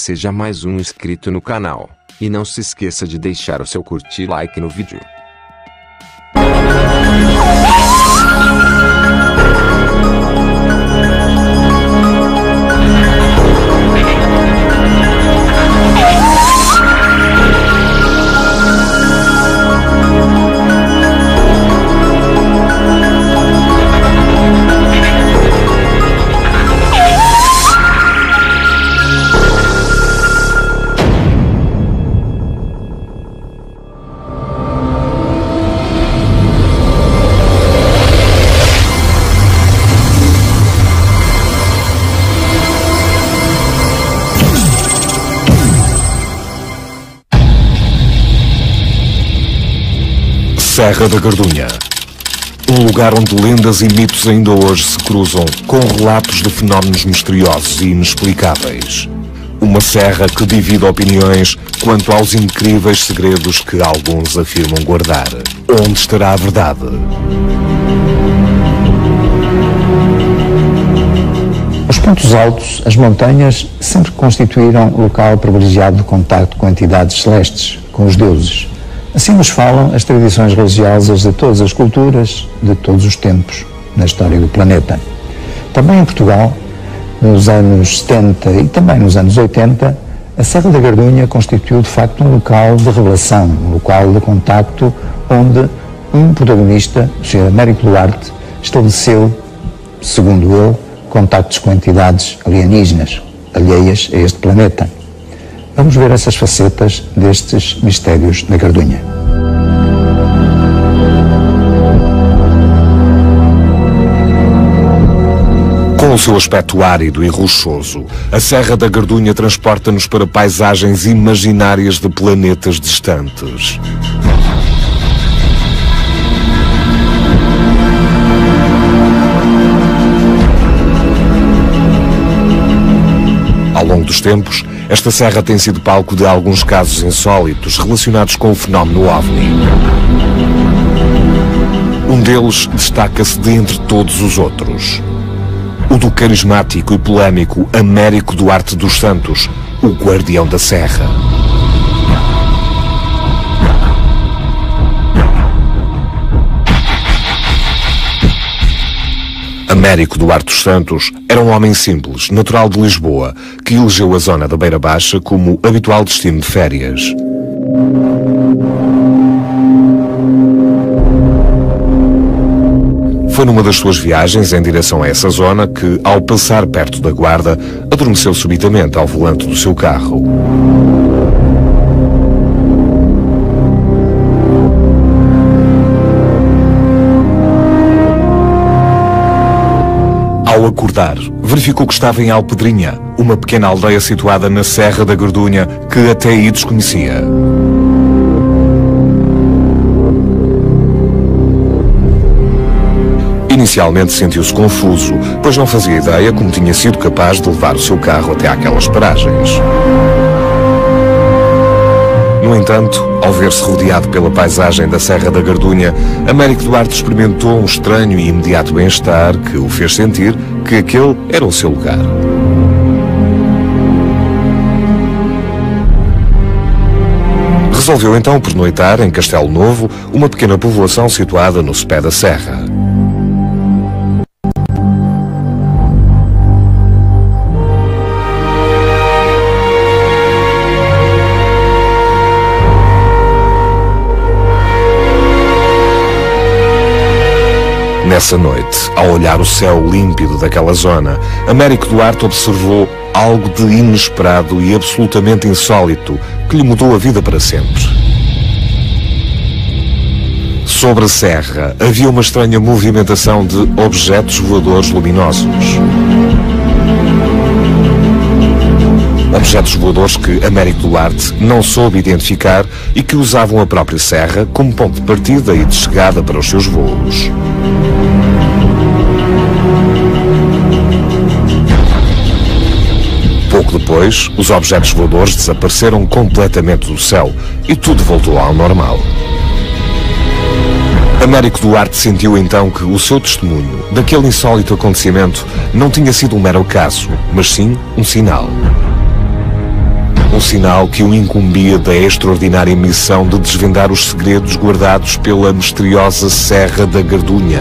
Seja mais um inscrito no canal, e não se esqueça de deixar o seu curtir e like no vídeo. Serra da Gardunha. Um lugar onde lendas e mitos ainda hoje se cruzam com relatos de fenómenos misteriosos e inexplicáveis. Uma serra que divide opiniões quanto aos incríveis segredos que alguns afirmam guardar. Onde estará a verdade? Os pontos altos, as montanhas, sempre constituíram local privilegiado de contacto com entidades celestes, com os deuses. Assim nos falam as tradições religiosas de todas as culturas, de todos os tempos, na história do planeta. Também em Portugal, nos anos 70 e também nos anos 80, a Serra da Gardunha constituiu de facto um local de revelação, um local de contacto onde um protagonista, o Sr. Américo Duarte, estabeleceu, segundo ele, contactos com entidades alienígenas, alheias a este planeta. Vamos ver essas facetas destes mistérios da Gardunha. Com o seu aspecto árido e rochoso, a Serra da Gardunha transporta-nos para paisagens imaginárias de planetas distantes. Ao longo dos tempos, esta serra tem sido palco de alguns casos insólitos relacionados com o fenómeno OVNI. Um deles destaca-se de entre todos os outros. O do carismático e polémico Américo Duarte dos Santos, o Guardião da Serra. Américo Duarte dos Santos era um homem simples, natural de Lisboa, que elegeu a zona da Beira Baixa como habitual destino de férias. Foi numa das suas viagens em direção a essa zona que, ao passar perto da Guarda, adormeceu subitamente ao volante do seu carro. Ao acordar, verificou que estava em Alpedrinha, uma pequena aldeia situada na Serra da Gardunha que até aí desconhecia. Inicialmente sentiu-se confuso, pois não fazia ideia como tinha sido capaz de levar o seu carro até àquelas paragens. No entanto, ao ver-se rodeado pela paisagem da Serra da Gardunha, Américo Duarte experimentou um estranho e imediato bem-estar que o fez sentir que aquele era o seu lugar. Resolveu então pernoitar em Castelo Novo, uma pequena povoação situada no sopé da serra. Nessa noite, ao olhar o céu límpido daquela zona, Américo Duarte observou algo de inesperado e absolutamente insólito que lhe mudou a vida para sempre. Sobre a serra havia uma estranha movimentação de objetos voadores luminosos. Objetos voadores que Américo Duarte não soube identificar e que usavam a própria serra como ponto de partida e de chegada para os seus voos. Pouco depois, os objetos voadores desapareceram completamente do céu e tudo voltou ao normal. Américo Duarte sentiu então que o seu testemunho daquele insólito acontecimento não tinha sido um mero acaso, mas sim um sinal. um sinal que o incumbia da extraordinária missão de desvendar os segredos guardados pela misteriosa Serra da Gardunha.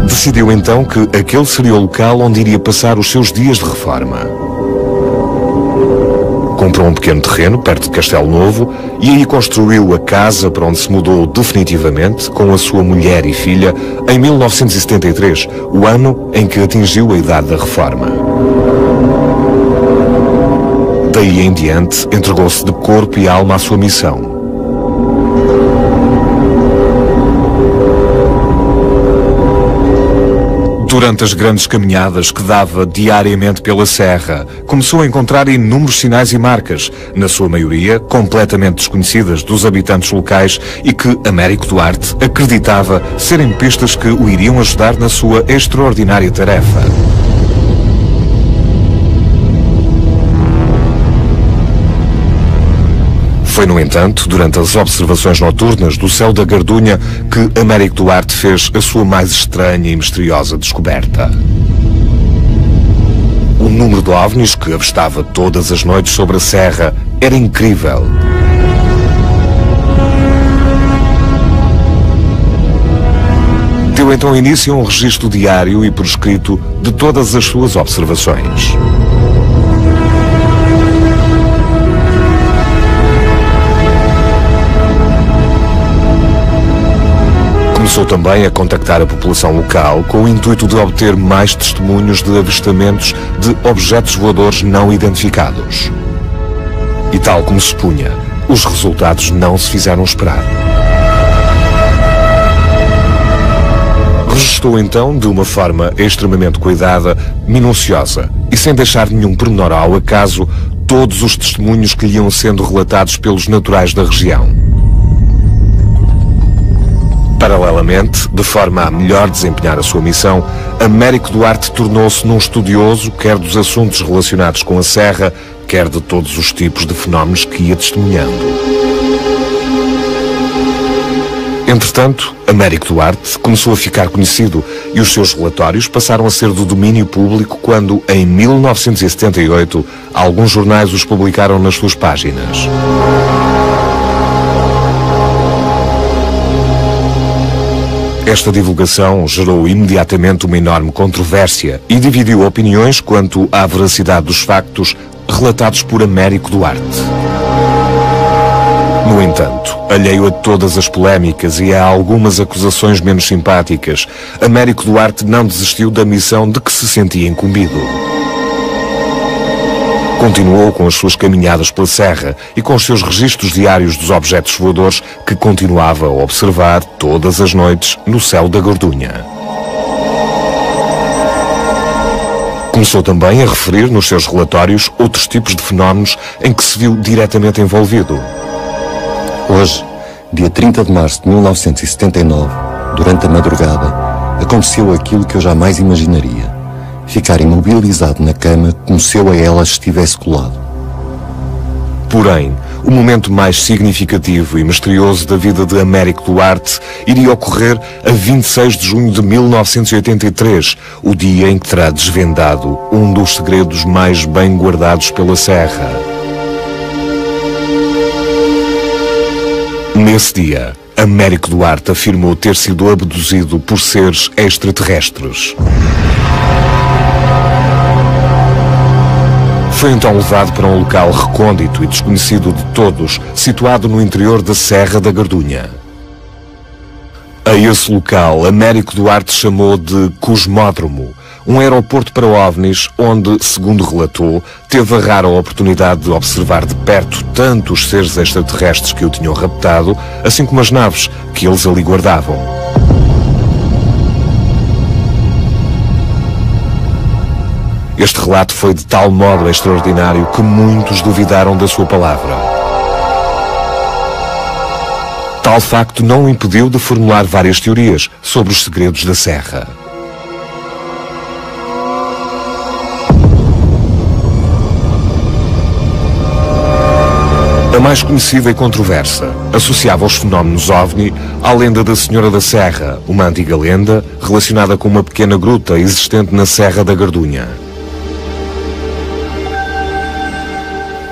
Decidiu então que aquele seria o local onde iria passar os seus dias de reforma. Comprou um pequeno terreno perto de Castelo Novo e aí construiu a casa para onde se mudou definitivamente com a sua mulher e filha em 1973, o ano em que atingiu a idade da reforma. Daí em diante, entregou-se de corpo e alma à sua missão. Durante as grandes caminhadas que dava diariamente pela serra, começou a encontrar inúmeros sinais e marcas, na sua maioria completamente desconhecidas dos habitantes locais e que Américo Duarte acreditava serem pistas que o iriam ajudar na sua extraordinária tarefa. Foi, no entanto, durante as observações noturnas do céu da Gardunha que Américo Duarte fez a sua mais estranha e misteriosa descoberta. O número de OVNIs que avistava todas as noites sobre a serra era incrível. Deu então início a um registro diário e por escrito de todas as suas observações. Começou também a contactar a população local com o intuito de obter mais testemunhos de avistamentos de objetos voadores não identificados. E tal como se punha, os resultados não se fizeram esperar. Registou então, de uma forma extremamente cuidada, minuciosa e sem deixar nenhum pormenor ao acaso, todos os testemunhos que lhe iam sendo relatados pelos naturais da região. Paralelamente, de forma a melhor desempenhar a sua missão, Américo Duarte tornou-se num estudioso, quer dos assuntos relacionados com a serra, quer de todos os tipos de fenómenos que ia testemunhando. Entretanto, Américo Duarte começou a ficar conhecido e os seus relatórios passaram a ser do domínio público quando, em 1978, alguns jornais os publicaram nas suas páginas. Esta divulgação gerou imediatamente uma enorme controvérsia e dividiu opiniões quanto à veracidade dos factos relatados por Américo Duarte. No entanto, alheio a todas as polémicas e a algumas acusações menos simpáticas, Américo Duarte não desistiu da missão de que se sentia incumbido. Continuou com as suas caminhadas pela serra e com os seus registros diários dos objetos voadores que continuava a observar todas as noites no céu da Gardunha. Começou também a referir nos seus relatórios outros tipos de fenómenos em que se viu diretamente envolvido. Hoje, dia 30 de março de 1979, durante a madrugada, aconteceu aquilo que eu jamais imaginaria. Ficar imobilizado na cama como se eu a ela estivesse colado. Porém, o momento mais significativo e misterioso da vida de Américo Duarte iria ocorrer a 26 de junho de 1983, o dia em que terá desvendado um dos segredos mais bem guardados pela serra. Nesse dia, Américo Duarte afirmou ter sido abduzido por seres extraterrestres. Foi então levado para um local recôndito e desconhecido de todos, situado no interior da Serra da Gardunha. A esse local, Américo Duarte chamou de Cosmódromo, um aeroporto para OVNIs onde, segundo relatou, teve a rara oportunidade de observar de perto tanto os seres extraterrestres que o tinham raptado, assim como as naves que eles ali guardavam. Este relato foi de tal modo extraordinário que muitos duvidaram da sua palavra. Tal facto não o impediu de formular várias teorias sobre os segredos da serra. A mais conhecida e controversa, associava os fenómenos OVNI à lenda da Senhora da Serra, uma antiga lenda relacionada com uma pequena gruta existente na Serra da Gardunha.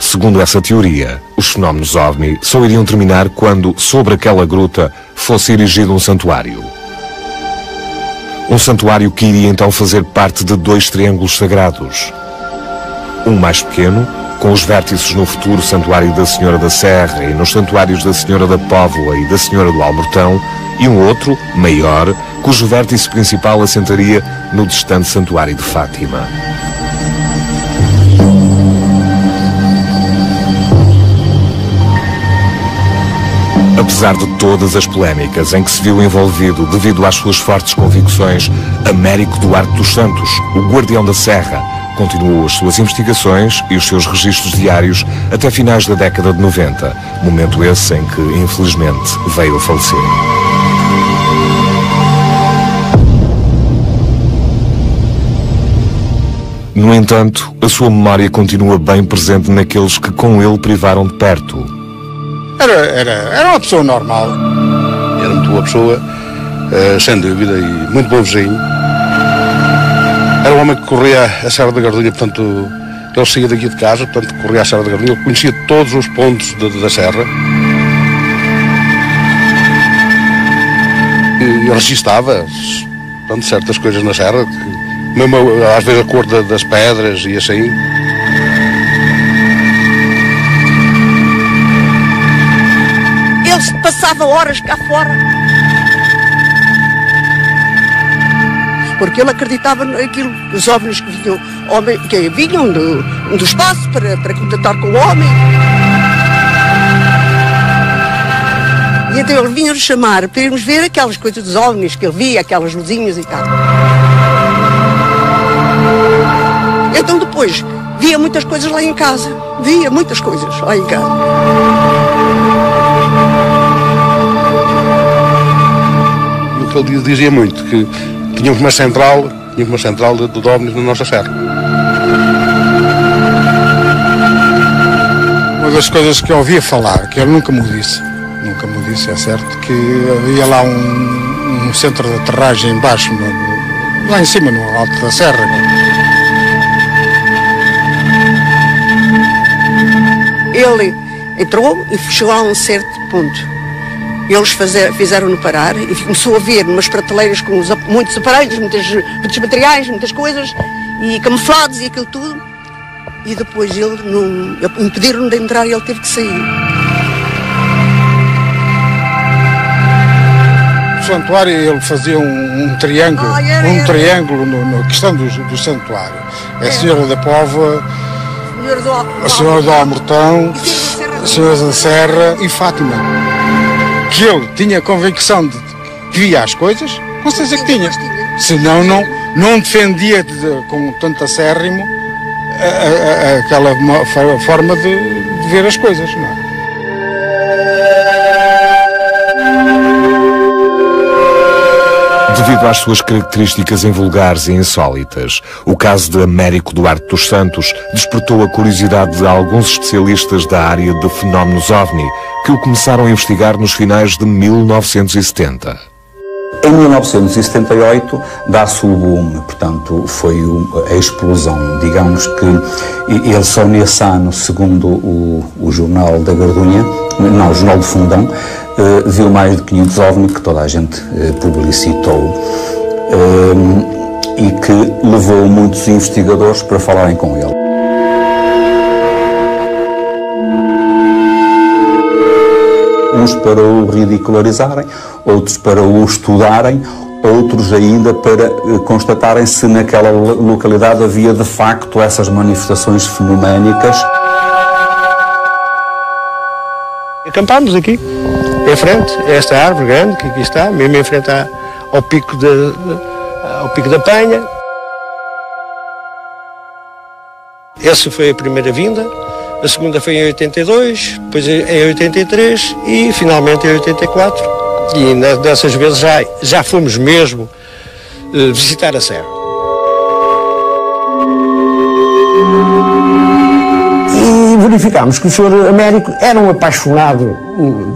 Segundo essa teoria, os fenómenos OVNI só iriam terminar quando, sobre aquela gruta, fosse erigido um santuário. Um santuário que iria então fazer parte de 2 triângulos sagrados. Um mais pequeno, com os vértices no futuro Santuário da Senhora da Serra e nos santuários da Senhora da Póvoa e da Senhora do Almortão, e um outro, maior, cujo vértice principal assentaria no distante Santuário de Fátima. Apesar de todas as polémicas em que se viu envolvido devido às suas fortes convicções, Américo Duarte dos Santos, o Guardião da Serra, continuou as suas investigações e os seus registros diários até finais da década de 90, momento esse em que, infelizmente, veio a falecer. No entanto, a sua memória continua bem presente naqueles que com ele privaram de perto. Era uma pessoa normal. Era muito boa pessoa, sem dúvida, e muito bom vizinho. Era um homem que corria a Serra da Gardunha, portanto, ele saía daqui de casa, portanto, corria a Serra da Gardunha, ele conhecia todos os pontos da Serra. E registava, portanto, certas coisas na Serra, mesmo às vezes a cor das pedras e assim. Ele passava horas cá fora. Porque ele acreditava naquilo, os OVNIs que vinham do espaço para contatar com o homem. E então ele vinha-nos chamar para irmos ver aquelas coisas dos OVNIs que ele via, aquelas luzinhas e tal. Então depois via muitas coisas lá em casa. Via muitas coisas lá em casa. Ele dizia muito que tínhamos uma central de OVNIs na nossa serra. Uma das coisas que eu ouvia falar, que ele nunca me disse, é certo, que havia lá um centro de aterragem embaixo, lá em cima, no alto da serra. Ele entrou e chegou a um certo ponto. Eles fizeram-no parar e começou a ver umas prateleiras com muitos aparelhos, muitos materiais, muitas coisas, e camuflados e aquilo tudo. E depois impediram-no de entrar e ele teve que sair. O santuário, ele fazia um triângulo, na questão do santuário. A Senhora da Póvoa, a Senhora do Almortão, a Senhora da Serra e Fátima. Que ele tinha a convicção de que via as coisas, com certeza que tinha. Senão não defendia com tanto acérrimo aquela forma de ver as coisas, não é? Devido às suas características invulgares e insólitas, o caso de Américo Duarte dos Santos despertou a curiosidade de alguns especialistas da área de fenómenos OVNI, que o começaram a investigar nos finais de 1970. Em 1978 dá-se o boom, portanto foi a explosão. Digamos que ele só nesse ano, segundo o Jornal da Gardunha, não, o Jornal do Fundão, viu mais de 500 OVNI que toda a gente publicitou e que levou muitos investigadores para falarem com ele. Uns para o ridicularizarem, outros para o estudarem, outros ainda para constatarem se naquela localidade havia de facto essas manifestações fenoménicas. Acampámos aqui, em frente a esta árvore grande que aqui está, mesmo em frente ao pico da Penha. Essa foi a primeira vinda. A segunda foi em 82, depois em 83 e finalmente em 84. E dessas vezes já fomos mesmo visitar a serra. E verificámos que o Sr. Américo era um apaixonado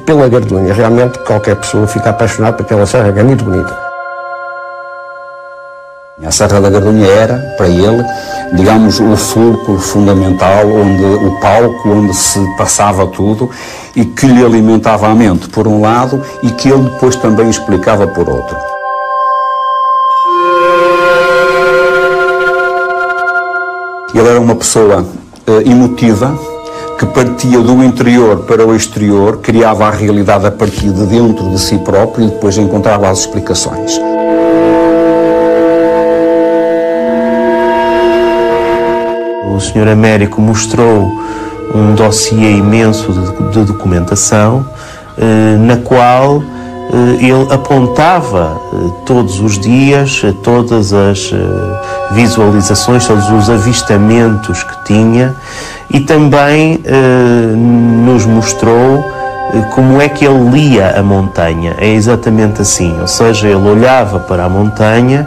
pela Gardunha. Realmente qualquer pessoa fica apaixonada por aquela serra que é muito bonita. A Serra da Gardunha era, para ele, digamos, o fulcro fundamental, o palco onde se passava tudo e que lhe alimentava a mente, por um lado, e que ele depois também explicava por outro. Ele era uma pessoa emotiva, que partia do interior para o exterior, criava a realidade a partir de dentro de si próprio e depois encontrava as explicações. O Sr. Américo mostrou um dossiê imenso de documentação, na qual ele apontava todos os dias, todas as visualizações, todos os avistamentos que tinha, e também nos mostrou como é que ele lia a montanha. É exatamente assim, ou seja, ele olhava para a montanha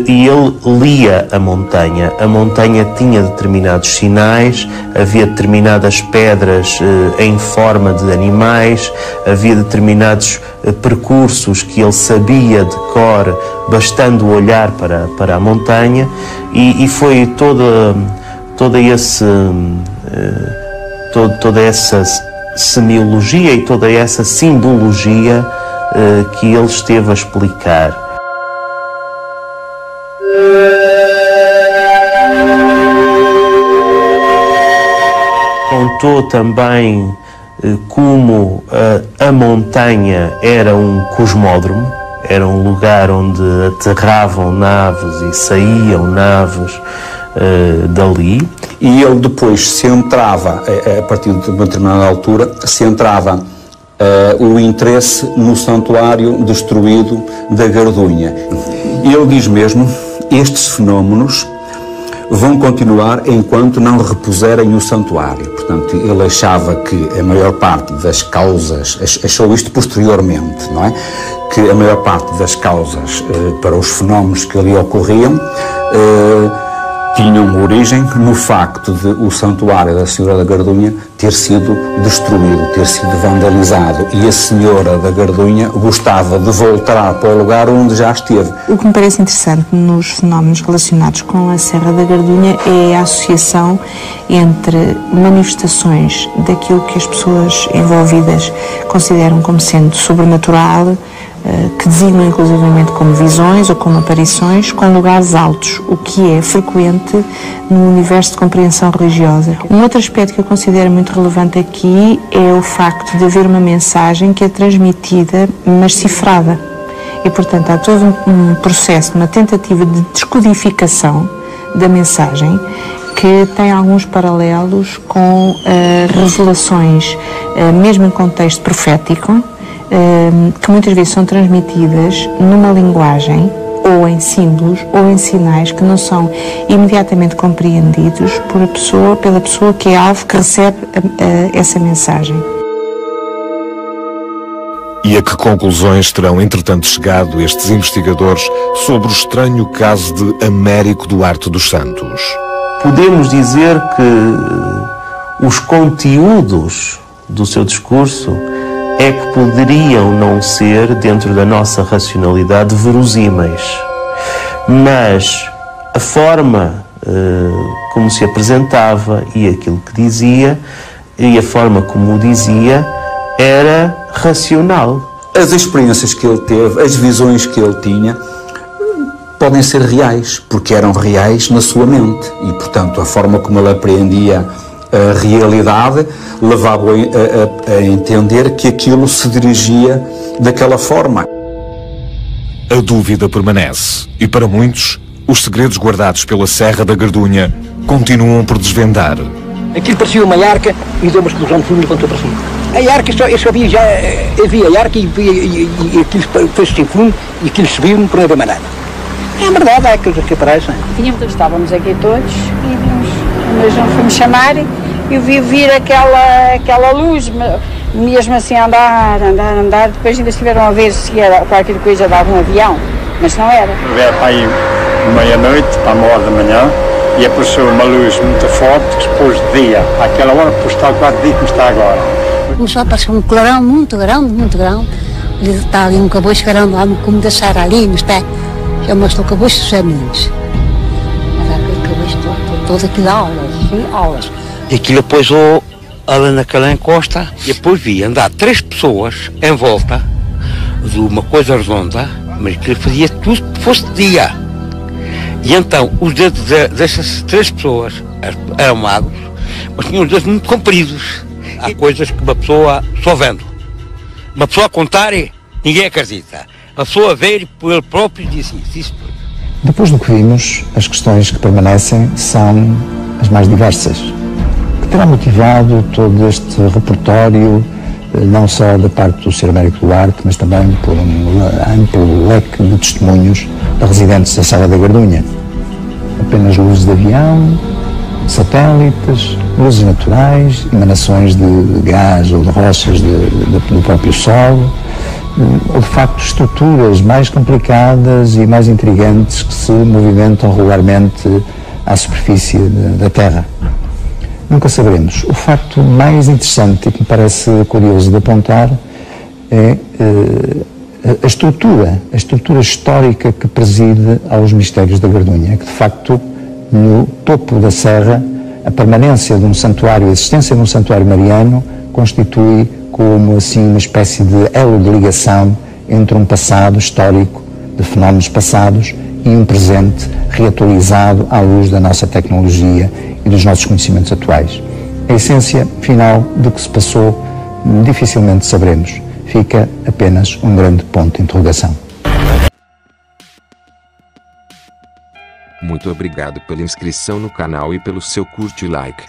e ele lia a montanha. A montanha tinha determinados sinais, havia determinadas pedras em forma de animais, havia determinados percursos que ele sabia de cor, bastando olhar para a montanha, e foi toda essa semiologia e toda essa simbologia que ele esteve a explicar. Contou também como a montanha era um cosmódromo, era um lugar onde aterravam naves e saíam naves dali. E ele depois centrava, a partir de uma determinada altura, centrava o interesse no santuário destruído da Gardunha. E ele diz mesmo, estes fenómenos vão continuar enquanto não repuserem o santuário. Portanto, ele achava que a maior parte das causas, achou isto posteriormente, não é? Que a maior parte das causas para os fenómenos que ali ocorriam tinham origem no facto de o santuário da Senhora da Gardunha ter sido destruído, ter sido vandalizado, e a Senhora da Gardunha gostava de voltar para o lugar onde já esteve. O que me parece interessante nos fenómenos relacionados com a Serra da Gardunha é a associação entre manifestações daquilo que as pessoas envolvidas consideram como sendo sobrenatural, que designam inclusivamente como visões ou como aparições, com lugares altos, o que é frequente no universo de compreensão religiosa. Um outro aspecto que eu considero muito relevante aqui é o facto de haver uma mensagem que é transmitida, mas cifrada. E, portanto, há todo um processo, uma tentativa de descodificação da mensagem que tem alguns paralelos com revelações, mesmo em contexto profético, que muitas vezes são transmitidas numa linguagem ou em símbolos ou em sinais que não são imediatamente compreendidos pela pessoa que é alvo, que recebe essa mensagem. E a que conclusões terão, entretanto, chegado estes investigadores sobre o estranho caso de Américo Duarte dos Santos? Podemos dizer que os conteúdos do seu discurso é que poderiam não ser, dentro da nossa racionalidade, verosímeis. Mas a forma como se apresentava e aquilo que dizia, e a forma como o dizia, era racional. As experiências que ele teve, as visões que ele tinha, podem ser reais, porque eram reais na sua mente. E, portanto, a forma como ele apreendia a realidade levava-o a entender que aquilo se dirigia daquela forma. A dúvida permanece, e para muitos, os segredos guardados pela Serra da Gardunha continuam por desvendar. Aquilo parecia uma arca e deu uma explosão de fundo e levantou para cima. A arca, eu só via, já havia a arca e aquilo foi-se sem fundo e aquilo subiu por não maneira. É verdade, é coisas que aparecem. Estávamos aqui todos e nós não fomos chamar e vi vir aquela luz, mesmo assim andar, depois ainda estiveram a ver se era qualquer coisa de algum avião, mas não era. Era para aí meia-noite, para 1h da manhã, e apareceu uma luz muito forte, depois de dia, àquela hora, depois está quase dia como está agora. Começou a aparecer um clarão muito grande, muito grande. Ele está ali um caboço grande lá no cume da Sara, ali, mas está, chama-se o caboço dos Sementes. Mas aquele caboço todo aquilo aulas. E aquilo depois ali naquela encosta, e depois vi andar 3 pessoas em volta de uma coisa redonda, mas que fazia tudo que fosse de dia. E então os dedos dessas 3 pessoas eram magros, mas tinham os dedos muito compridos. Há coisas que uma pessoa só vendo. Uma pessoa a contar, ninguém acredita. A pessoa ver por ele próprio diz isso. Depois do que vimos, as questões que permanecem são as mais diversas. Que terá motivado todo este repertório, não só da parte do Sr. Américo Duarte, mas também por um amplo leque de testemunhos de residentes da Serra da Gardunha. Apenas luzes de avião, satélites, luzes naturais, emanações de gás ou de rochas do próprio Sol, ou de facto estruturas mais complicadas e mais intrigantes que se movimentam regularmente à superfície da Terra. Nunca saberemos. O facto mais interessante e que me parece curioso de apontar é a estrutura histórica que preside aos mistérios da Gardunha, que de facto no topo da serra a permanência de um santuário, a existência de um santuário mariano constitui como assim uma espécie de elo de ligação entre um passado histórico de fenómenos passados e um presente reatualizado à luz da nossa tecnologia e dos nossos conhecimentos atuais. A essência final do que se passou dificilmente saberemos. Fica apenas um grande ponto de interrogação. Muito obrigado pela inscrição no canal e pelo seu curte e like.